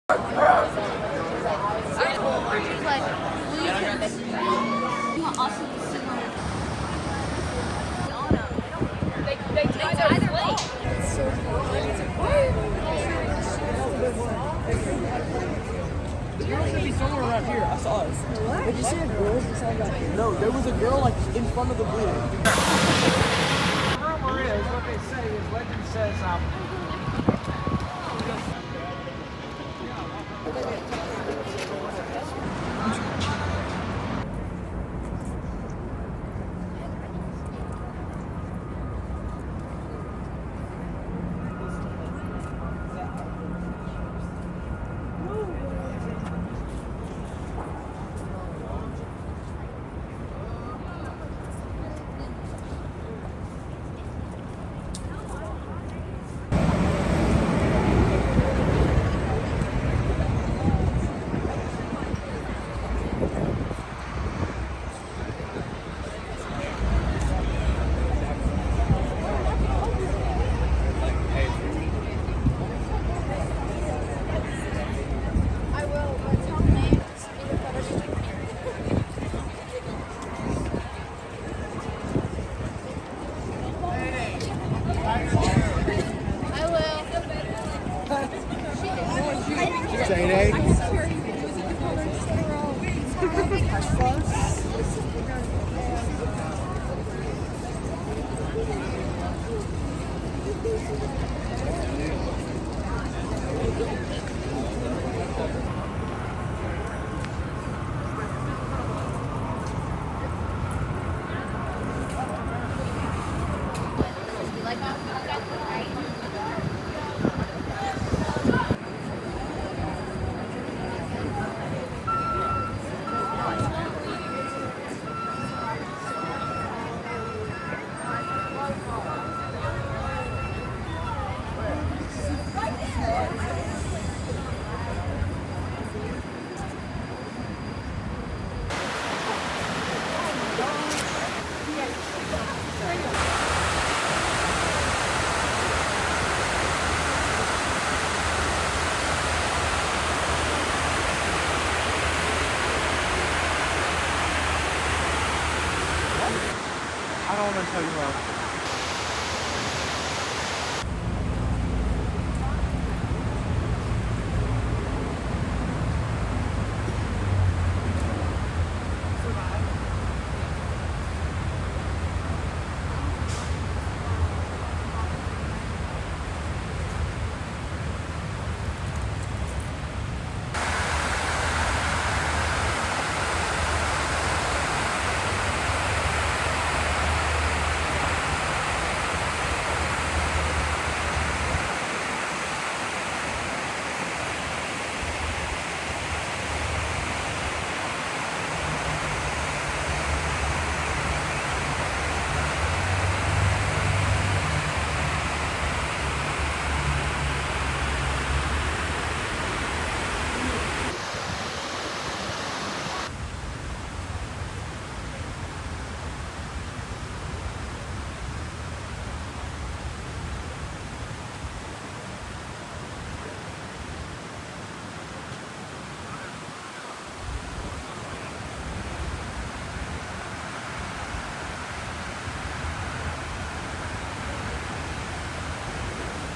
Somewhere around here, I saw us. What? Did you see a girl? No, there was a girl like in front of the building. Rumor is what they say is legend says I don't want to tell you about.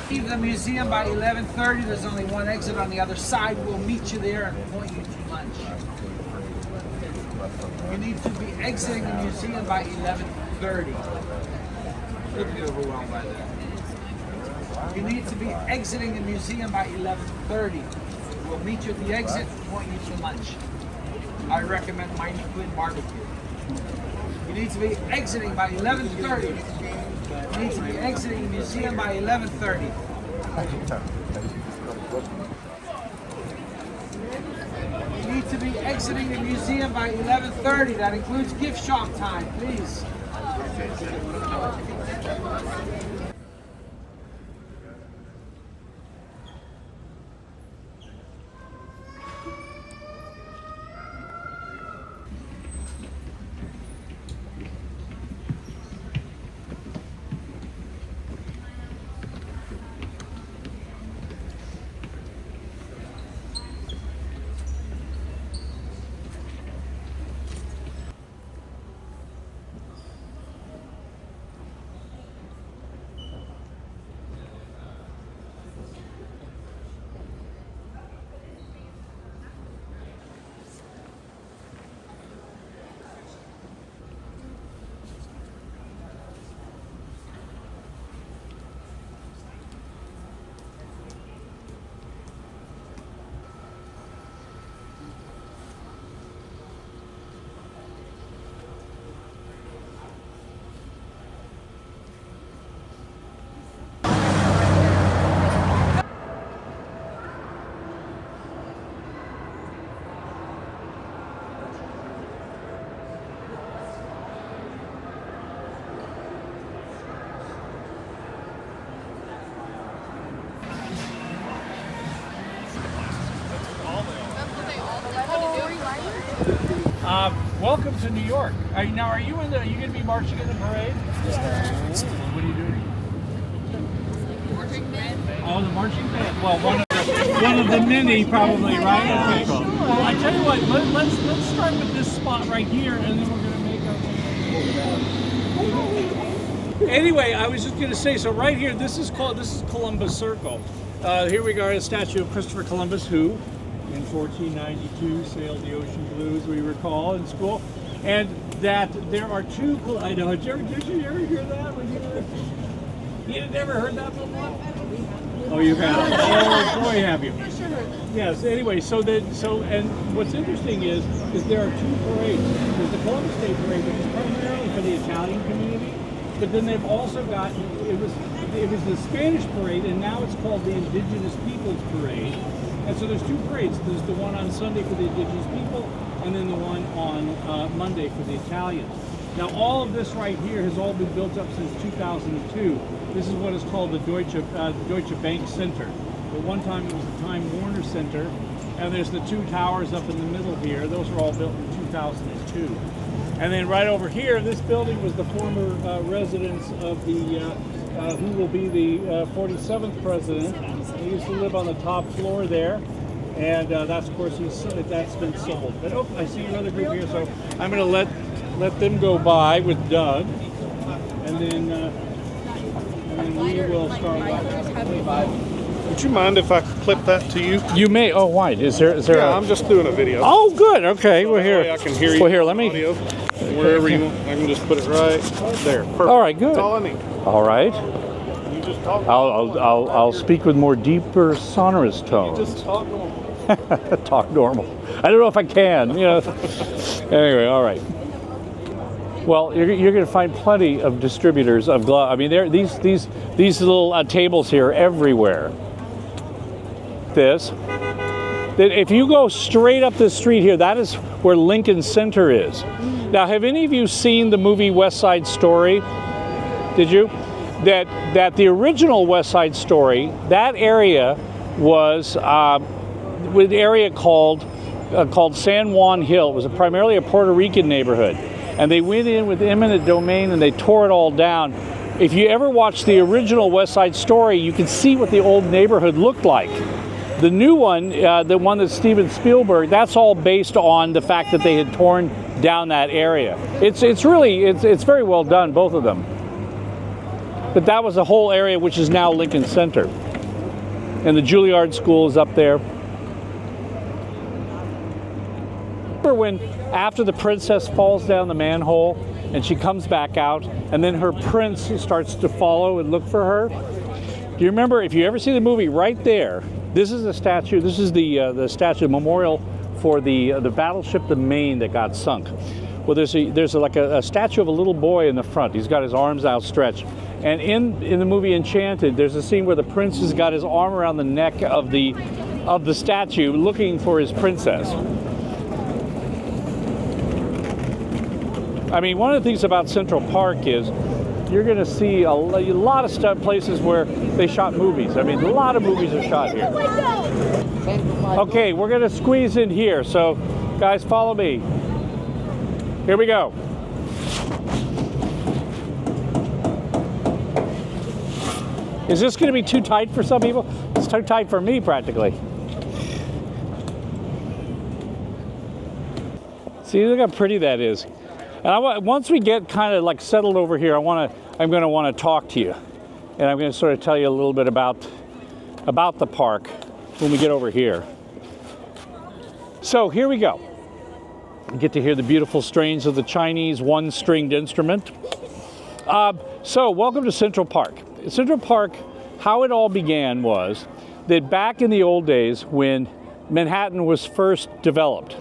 leave the museum by 11:30. There's only one exit on the other side. We'll meet you there and point you to lunch. You need to be exiting the museum by 11:30. You'll be overwhelmed by that. You need to be exiting the museum by 11:30. We'll meet you at the exit and point you to lunch. I recommend Mighty Quinn Barbecue. You need to be exiting by 11:30. You need to be exiting the museum by 11:30. You need to be exiting the museum by 11:30. That includes gift shop time, please. Welcome to New York. Are you going to be marching in the parade? Yes. What are you doing? Oh, the marching band. Well, one of the many, probably, right? Okay. Well, I tell you what. Let's start with this spot right here, and then we're going to make our. Anyway, I was just going to say. So right here, this is Columbus Circle. Here we are, a statue of Christopher Columbus, who, in 1492, sailed the ocean blue, as we recall in school, and that there are two. I know. Did you ever hear that? You had never heard that before? Oh, you have. Oh, boy, have you? Yes. Anyway, and what's interesting is there are two parades. There's the Columbus Day Parade, which is primarily for the Italian community, but then they've also got it was the Spanish parade, and now it's called the Indigenous Peoples Parade. And so there's two parades. There's the one on Sunday for the Indigenous people, and then the one on Monday for the Italians. Now, all of this right here has all been built up since 2002. This is what is called the Deutsche Bank Center. At one time, it was the Time Warner Center, and there's the two towers up in the middle here. Those were all built in 2002. And then right over here, this building was the former residence of the who will be the 47th president. He used to live on the top floor there, and that's of course that's been sold. But oh, I see another group here, so I'm going to let them go by with Doug, and then we will start off. Would you mind if I clip that to you? You may. Oh, why? Is there? Yeah, I'm just doing a video. Oh, good. Okay, So we're that here. way I can hear you. Well, here, let me. Audio, wherever you want. I can just put it right there. Perfect. All right, good. That's all I need. All right. You just talk. I'll speak with more deeper, sonorous tones. Just talk normal. Talk normal. I don't know if I can. Anyway, all right. Well, you're going to find plenty of distributors of gloves. I mean, these little tables here everywhere. If you go straight up this street here, that is where Lincoln Center is. Now, have any of you seen the movie West Side Story? Did you? That the original West Side Story, that area was with an area called San Juan Hill. It was primarily a Puerto Rican neighborhood. And they went in with eminent domain and they tore it all down. If you ever watch the original West Side Story, you can see what the old neighborhood looked like. The new one, the one that's Steven Spielberg, that's all based on the fact that they had torn down that area. It's very well done, both of them. But that was the whole area which is now Lincoln Center. And the Juilliard School is up there. Remember when after the princess falls down the manhole and she comes back out and then her prince starts to follow and look for her? Do you remember, if you ever see the movie, right there, this is a statue, this is the statue memorial for the battleship, the Maine, that got sunk. Well, there's a statue of a little boy in the front. He's got his arms outstretched. And in the movie Enchanted, there's a scene where the prince has got his arm around the neck of the statue looking for his princess. I mean, one of the things about Central Park is you're going to see a lot of places where they shot movies. I mean, a lot of movies are shot here. Okay, we're going to squeeze in here. So, guys, follow me. Here we go. Is this going to be too tight for some people? It's too tight for me, practically. See, look how pretty that is. And once we get kind of like settled over here, I'm going to want to talk to you, and I'm going to sort of tell you a little bit about the park when we get over here. So here we go. You get to hear the beautiful strains of the Chinese one-stringed instrument. So welcome to Central Park. Central Park, how it all began was that back in the old days when Manhattan was first developed,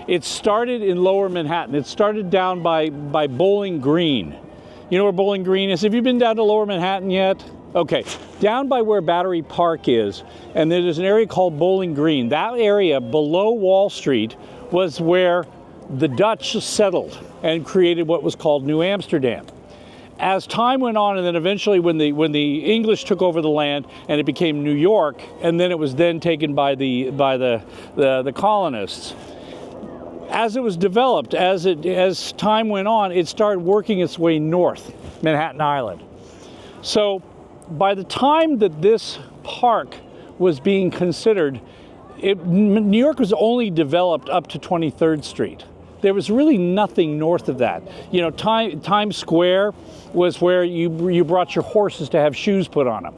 it started in Lower Manhattan. It started down by Bowling Green. You know where Bowling Green is? Have you been down to Lower Manhattan yet? Okay, down by where Battery Park is, and there's an area called Bowling Green. That area below Wall Street was where the Dutch settled and created what was called New Amsterdam. As time went on, and then eventually when the English took over the land and it became New York, and then it was then taken by the colonists. as it was developed, as time went on, it started working its way north, Manhattan Island. So by the time that this park was being considered, New York was only developed up to 23rd Street. There was really nothing north of that. You know, Times Square was where you brought your horses to have shoes put on them.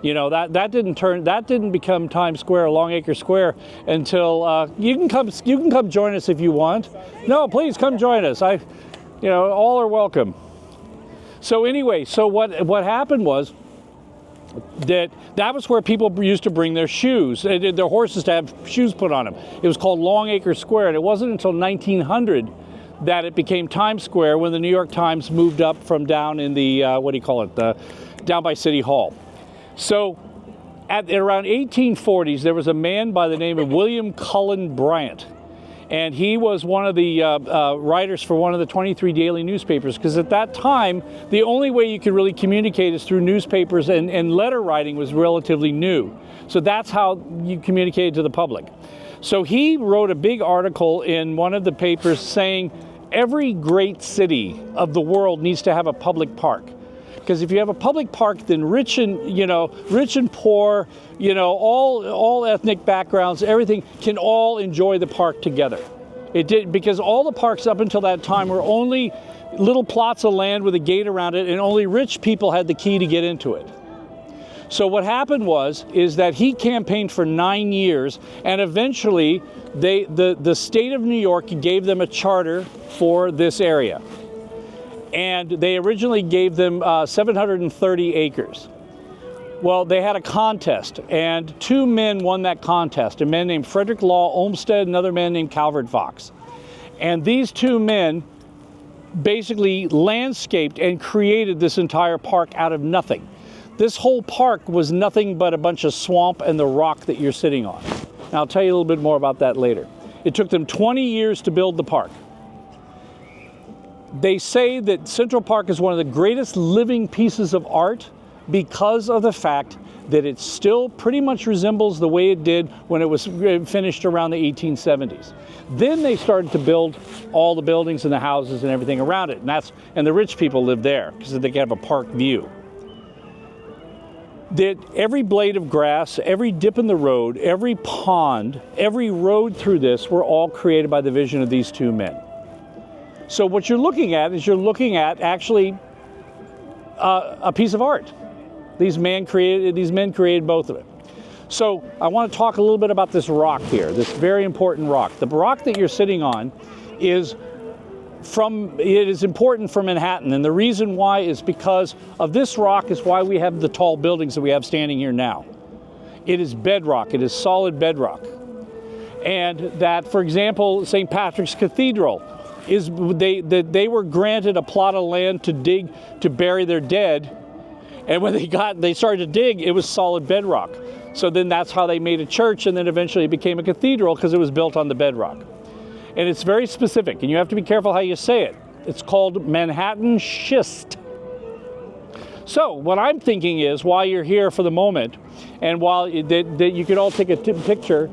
You know, that didn't become Times Square or Longacre Square until you can come join us if you want. No, please come join us. You know, all are welcome. So anyway, so what happened was that was where people used to bring their shoes, their horses to have shoes put on them. It was called Longacre Square, and it wasn't until 1900 that it became Times Square when the New York Times moved up from down in the down by City Hall. So at around 1840s, there was a man by the name of William Cullen Bryant. And he was one of the writers for one of the 23 daily newspapers, because at that time, the only way you could really communicate is through newspapers, and letter writing was relatively new. So that's how you communicated to the public. So he wrote a big article in one of the papers saying every great city of the world needs to have a public park. Because if you have a public park, then rich and poor, you know, all ethnic backgrounds, everything can all enjoy the park together. It did, because all the parks up until that time were only little plots of land with a gate around it, and only rich people had the key to get into it. So what happened is that he campaigned for 9 years, and eventually the state of New York gave them a charter for this area. And they originally gave them 730 acres. Well, they had a contest, and 2 men won that contest, a man named Frederick Law Olmsted, another man named Calvert Vaux. And these 2 men basically landscaped and created this entire park out of nothing. This whole park was nothing but a bunch of swamp and the rock that you're sitting on. And I'll tell you a little bit more about that later. It took them 20 years to build the park. They say that Central Park is one of the greatest living pieces of art because of the fact that it still pretty much resembles the way it did when it was finished around the 1870s. Then they started to build all the buildings and the houses and everything around it, and the rich people lived there because they could have a park view. That every blade of grass, every dip in the road, every pond, every road through this were all created by the vision of these 2 men. So what you're looking at actually a piece of art. These men created both of it. So I want to talk a little bit about this rock here, this very important rock. The rock that you're sitting on is important for Manhattan, and the reason why is because of this rock is why we have the tall buildings that we have standing here now. It is bedrock. It is solid bedrock. And that, for example, St. Patrick's Cathedral, they were granted a plot of land to bury their dead, and when they started to dig, it was solid bedrock. So then that's how they made a church, and then eventually it became a cathedral because it was built on the bedrock. And it's very specific, and you have to be careful how you say it. It's called Manhattan schist. So what I'm thinking is, while you're here for the moment, and while that you could all take a picture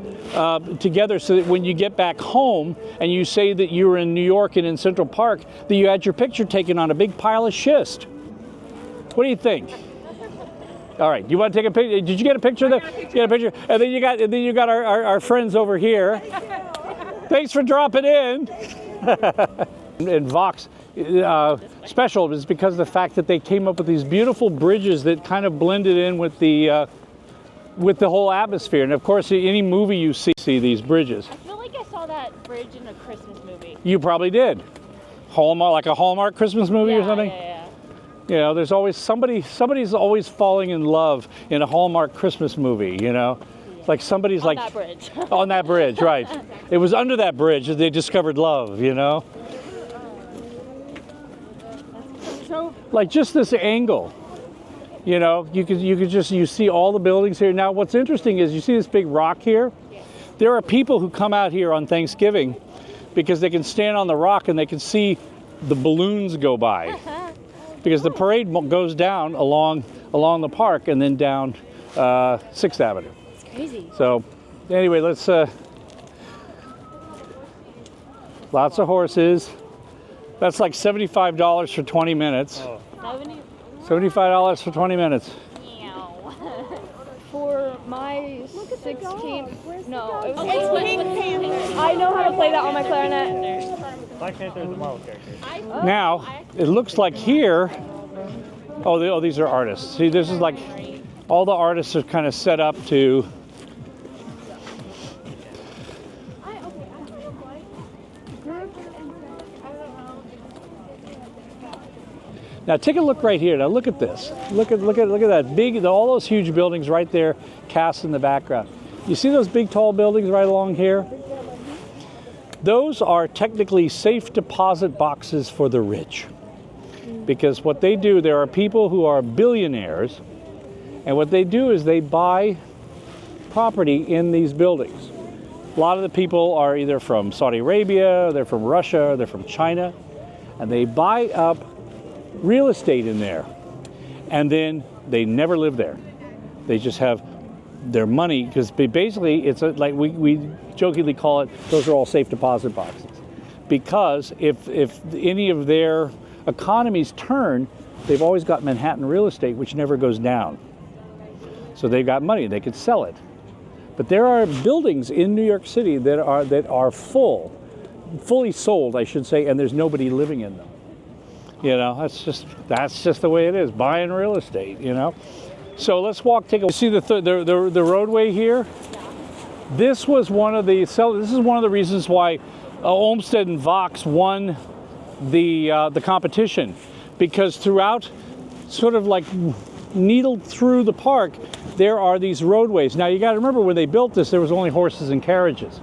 together, so that when you get back home and you say that you were in New York and in Central Park, that you had your picture taken on a big pile of schist. What do you think? All right, you want to take a picture? Did you get a picture there? You got a picture, and then you got our friends over here. Thanks for dropping in. And Vaux special is because of the fact that they came up with these beautiful bridges that kind of blended in with the whole atmosphere. And of course, any movie you see these bridges. I feel like I saw that bridge in a Christmas movie. You probably did. Hallmark, like a Hallmark Christmas movie or something? Yeah. You know, there's always somebody's always falling in love in a Hallmark Christmas movie, you know? Like somebody's On like that bridge. on that bridge, right. It was under that bridge that they discovered love, you know? So Like just this angle. You know, you see all the buildings here. Now what's interesting is you see this big rock here? There are people who come out here on Thanksgiving because they can stand on the rock and they can see the balloons go by. Because the parade goes down along the park and then down 6th Avenue. it's crazy. So anyway, let's Lots of horses. That's like $75 for 20 minutes. 70. $75 for 20 minutes. For my 16th, no, it was Pink Panther. I know how to play that on my clarinet. Black Panther is a Marvel character. Now, it looks like here, oh, these are artists. See, this is like, all the artists are kind of set up to, now take a look right here. Now look at this. Look at that big, all those huge buildings right there cast in the background. You see those big tall buildings right along here? Those are technically safe deposit boxes for the rich. Because what they do, there are people who are billionaires, and what they do is they buy property in these buildings. A lot of the people are either from Saudi Arabia, they're from Russia, they're from China, and they buy up real estate in there, and then they never live there. They just have their money, because basically it's like we jokingly call it, those are all safe deposit boxes, because if any of their economies turn, they've always got Manhattan real estate, which never goes down. So they've got money, they could sell it. But there are buildings in New York City that are fully sold, I should say, and there's nobody living in them. You know, that's just the way it is, buying real estate, you know. So let's see the roadway here. This was one of the reasons why Olmsted and Vox won the competition, because throughout, sort of like needled through the park, there are these roadways. Now you got to remember, when they built this, there was only horses and carriages.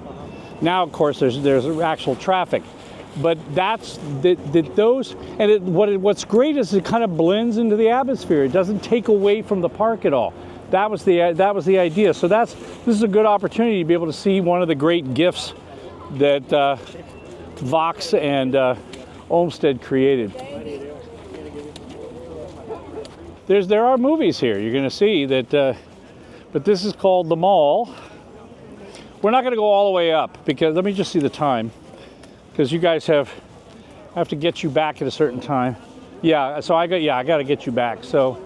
Now, of course, there's actual traffic. But that's those, and what's great is it kind of blends into the atmosphere. It doesn't take away from the park at all. That was the idea. So this is a good opportunity to be able to see one of the great gifts that Vox and Olmsted created. There are movies here. You're going to see that, but this is called The Mall. We're not going to go all the way up, because let me just see the time. Because you guys have to get you back at a certain time. Yeah, so I got to get you back. So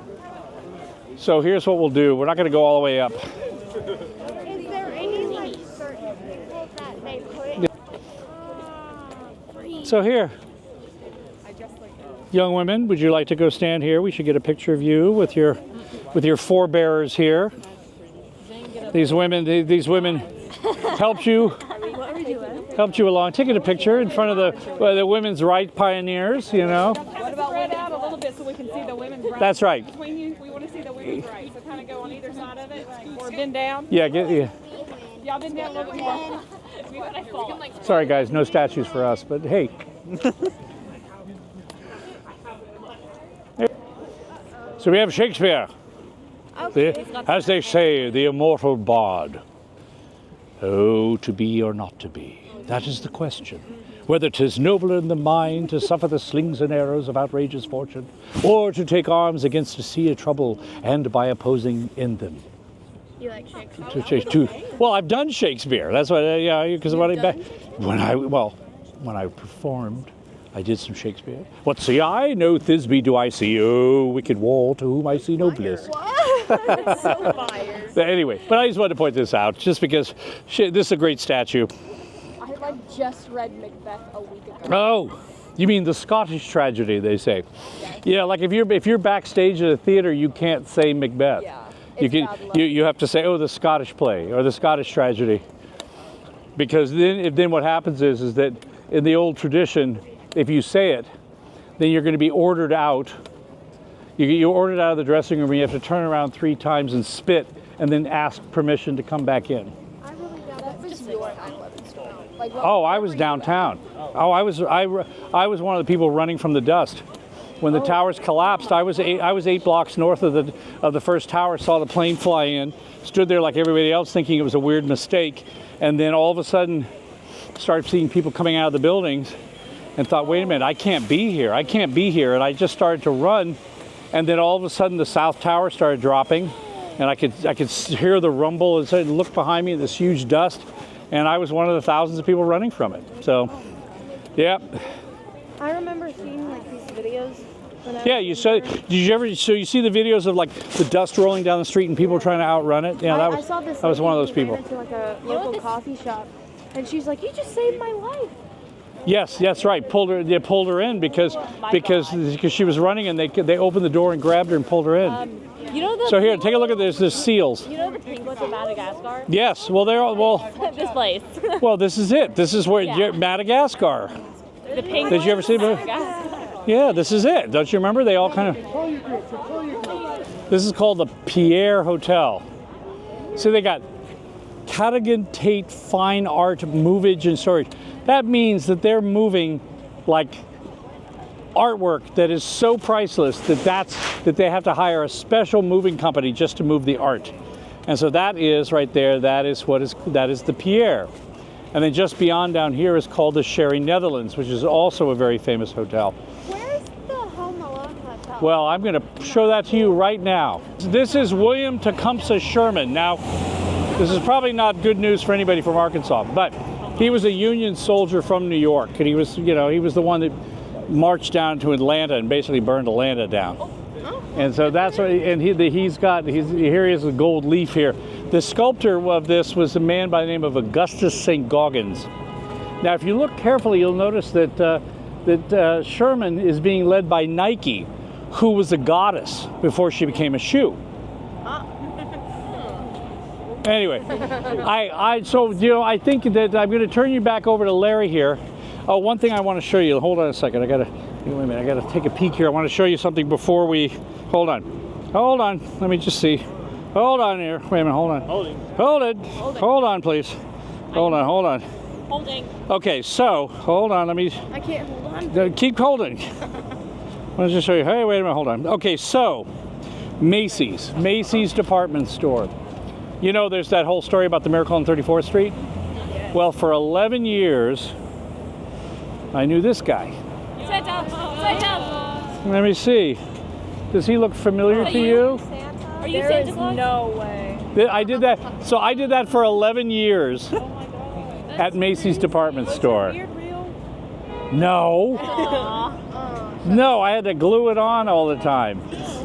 here's what we'll do. We're not going to go all the way up. Is there any like certain people that they put? So here, young women, would you like to go stand here? We should get a picture of you with your forebearers here. These women helped you along, taking a picture in front of the women's right pioneers, you know. What about spread out a little bit so we can see the women's right? That's right. Between you, we want to see the women's right. So kind of go on either side of it, or bend down. Yeah, Y'all bend down a little bit more. Sorry guys, no statues for us, but hey. So we have Shakespeare. As they say, the immortal bard. Oh, to be or not to be, that is the question. Whether 'tis nobler in the mind to suffer the slings and arrows of outrageous fortune, or to take arms against a sea of trouble, and by opposing in them. You like Shakespeare? Well, I've done Shakespeare. That's what, because when I performed, I did some Shakespeare. What see I? No Thisbe do I see. Oh, wicked wall, to whom I see no bliss. That's so fire. Anyway, but I just wanted to point this out, just because this is a great statue. I just read Macbeth a week ago. Oh, you mean the Scottish tragedy, they say. Yes. Yeah, like if you're backstage at a theater, you can't say Macbeth. Yeah, you have to say, oh, the Scottish play or the Scottish tragedy. Because then what happens is that in the old tradition, if you say it, then you're going to be ordered out. You're ordered out of the dressing room, and you have to turn around 3 times and spit, and then ask permission to come back in. I really doubt that was your 9/11 story. I was downtown. I was one of the people running from the dust. When the towers collapsed, I was 8 blocks north of the first tower, saw the plane fly in, stood there like everybody else thinking it was a weird mistake, and then all of a sudden started seeing people coming out of the buildings and thought, wait a minute, I can't be here, and I just started to run, and then all of a sudden the south tower started dropping, and I could hear the rumble, and so I looked behind me at this huge dust, and I was one of the thousands of people running from it. So Yep. I remember seeing like these videos. When I Yeah, was you saw. younger. Did you ever? So you see the videos of like the dust rolling down the street and people trying to outrun it? Yeah, I saw this. that was one of those lady who people. ran into like a local coffee shop, and she's like, "You just saved my life." Yes, that's right. They pulled her in because she was running and they opened the door and grabbed her and pulled her in. You know the So here, take a look at this. There's seals. You know the penguins of Madagascar? Yes. Well, they're all well. This place. Well, this is it. This is where Yeah. Madagascar. The penguins. Did you ever see of the? Madagascar. Yeah, this is it. Don't you remember? They all kind of. This is called the Pierre Hotel. So they got Cadogan Tate Fine Art Movage and Storage. That means that they're moving like artwork that is so priceless that they have to hire a special moving company just to move the art. And so that is right there. That is the Pierre. And then just beyond down here is called the Sherry Netherlands, which is also a very famous hotel. Where's the Home Alone hotel? Well, I'm going to show that to you right now. This is William Tecumseh Sherman. Now, this is probably not good news for anybody from Arkansas, but he was a Union soldier from New York, and he was the one that marched down to Atlanta and basically burned Atlanta down. And so that's what, and here he is, a gold leaf here. The sculptor of this was a man by the name of Augustus St. Goggins. Now, if you look carefully, you'll notice that Sherman is being led by Nike, who was a goddess before she became a shoe. Anyway, I think that I'm going to turn you back over to Larry here. Oh, one thing I want to show you. Hold on a second. Wait a minute. I got to take a peek here. I want to show you something before we. Hold on. Let me just see. Hold on here. Wait a minute. Hold on. Hold it. Hold on, please. Hold on. Holding. Okay. So hold on. Let me. I can't hold on. Keep holding. Let me just show you. Hey, wait a minute. Hold on. Okay. So Macy's department store. You know, there's that whole story about the Miracle on 34th Street. Well, for 11 years, I knew this guy. Sit down. Let me see. Does he look familiar to you? Are you There Santa is Claus? no way. I did that. So I did that for 11 years at Macy's department store. No. No, I had to glue it on all the time.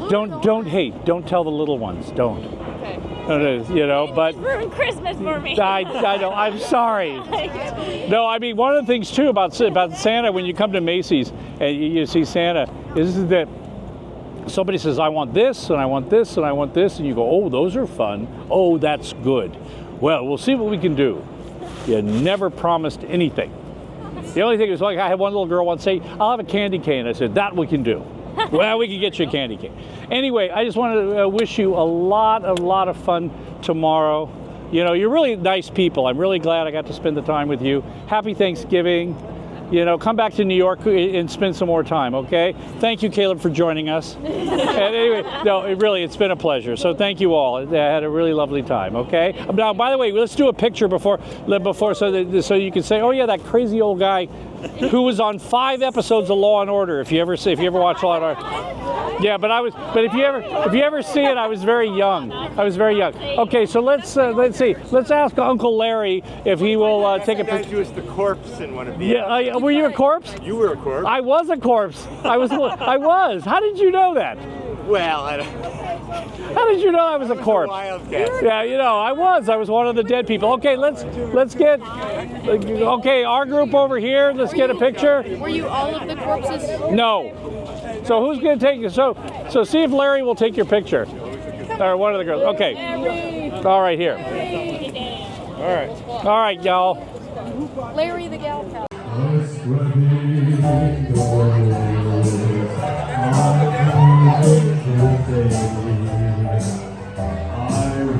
Don't hate. Don't tell the little ones. Don't. You know, but Ruined Christmas for me. I know. I'm sorry. No, I mean, one of the things too about Santa, when you come to Macy's and you see Santa, is that somebody says, I want this, and I want this, and I want this, and you go, oh, those are fun. Oh, that's good. Well, we'll see what we can do. You never promised anything. The only thing is, like, I had one little girl once say, I'll have a candy cane. I said, that we can do. Well, we can get you a candy cane. Anyway, I just want to wish you a lot of fun tomorrow. You know, you're really nice people. I'm really glad I got to spend the time with you. Happy Thanksgiving. You know, come back to New York and spend some more time, okay? Thank you, Caleb, for joining us. And anyway, no, it's been a pleasure. So thank you all. I had a really lovely time, okay? Now, by the way, let's do a picture before so you can say, oh yeah, that crazy old guy who was on 5 episodes of Law and Order. If you ever watch Law and Order, yeah. But if you ever see it, I was very young. Okay, so let's see. Let's ask Uncle Larry if he will take a picture. You was the corpse in one of the. Yeah, were you a corpse? You were a corpse. I was a corpse. I was. How did you know that? Well, I don't. How did you know I was a corpse? Wild guess. Yeah, you know, I was one of the dead people. Okay, let's get. Okay, our group over here. Let's get a picture. Were you all of the corpses? No. So who's gonna take you? So see if Larry will take your picture. Or one of the girls. Okay. All right, here. All right, y'all. Larry the gal cow. I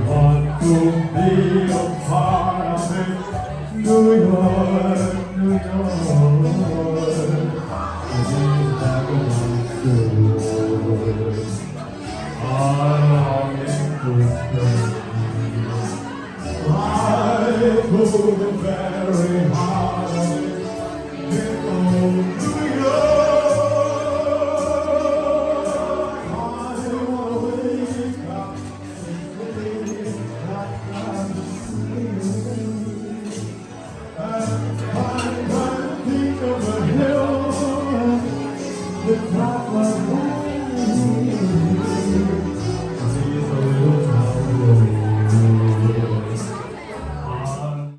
want to be a part of it. New York, New York. It is back on the I longing to spend. I go the very heart of it. In old New York. Think of a Some